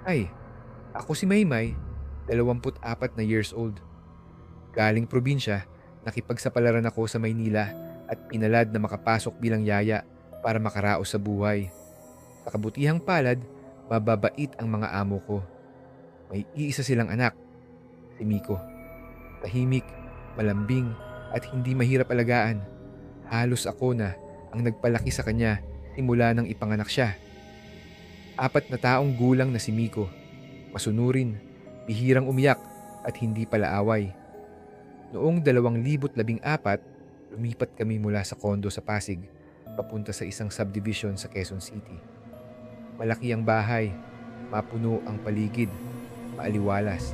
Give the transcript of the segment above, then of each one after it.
Ay, ako si Maymay, 24 na years old. Galing probinsya, nakipagsapalaran ako sa Maynila at pinalad na makapasok bilang yaya para makaraos sa buhay. Sa kabutihang palad, mababait ang mga amo ko. May iisa silang anak, si Miko. Tahimik, malambing at hindi mahirap alagaan. Halos ako na ang nagpalaki sa kanya simula nang ipanganak siya. 4 na taong gulang na si Miko. Masunurin, bihirang umiyak at hindi palaaway. Noong 2014, lumipat kami mula sa kondo sa Pasig papunta sa isang subdivision sa Quezon City. Malaki ang bahay, mapuno ang paligid, maaliwalas,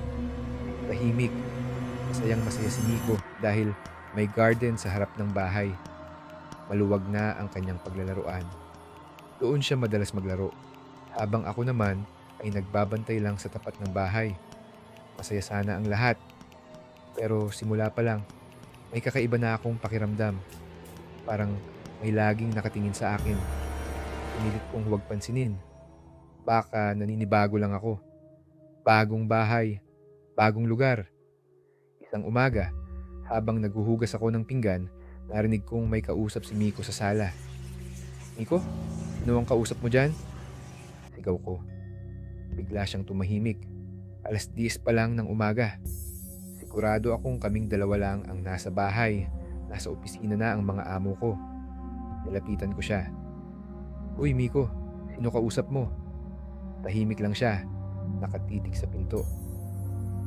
tahimik, masayang masaya si Miko dahil may garden sa harap ng bahay. Maluwag na ang kanyang paglalaruan. Doon siya madalas maglaro, habang ako naman ay nagbabantay lang sa tapat ng bahay. Masaya sana ang lahat, pero simula pa lang, may kakaiba na akong pakiramdam. Parang may laging nakatingin sa akin. Pinilit kong huwag pansinin. Baka naninibago lang ako. Bagong bahay, bagong lugar. Isang umaga, habang naghuhugas ako ng pinggan, narinig kong may kausap si Miko sa sala. Miko, sino ang kausap mo dyan? Sigaw ko. Bigla siyang tumahimik. 10:10 pa lang ng umaga. Sigurado akong kaming dalawa lang ang nasa bahay. Nasa opisina na ang mga amo ko. Nilapitan ko siya. Uy Miko, sino kausap mo? Tahimik lang siya, nakatitig sa pinto.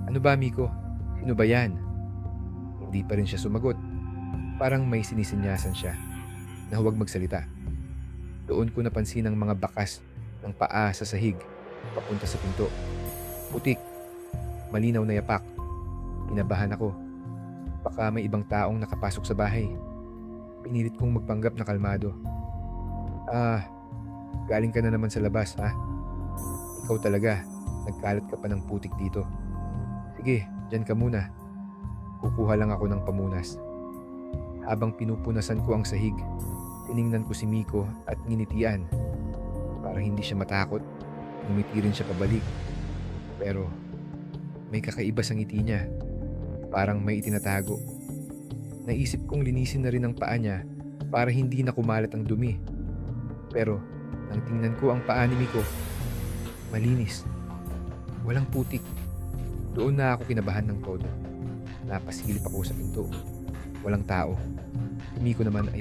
Ano ba Miko? Sino ba yan? Hindi pa rin siya sumagot. Parang may sinisinyasan siya na huwag magsalita. Doon ko napansin ang mga bakas ng paa sa sahig papunta sa pinto. Putik, malinaw na yapak. Kinabahan ako. Baka may ibang taong nakapasok sa bahay. Pinilit kong magpanggap na kalmado. Ah, galing ka na naman sa labas, ha? Ikaw talaga, nagkalat ka pa ng putik dito. Sige, dyan ka muna. Kukuha lang ako ng pamunas. Habang pinupunasan ko ang sahig, tiningnan ko si Miko at nginitian. Para hindi siya matakot, ngumiti rin siya pabalik. Pero may kakaiba sa ngiti niya. Parang may itinatago. Naisip kong linisin na rin ang paa niya para hindi na kumalat ang dumi. Pero nang tingnan ko ang paa ni Miko, malinis. Walang putik. Doon na ako kinabahan ng todo. Napasilip ako sa pinto. Walang tao. Si Miko naman ay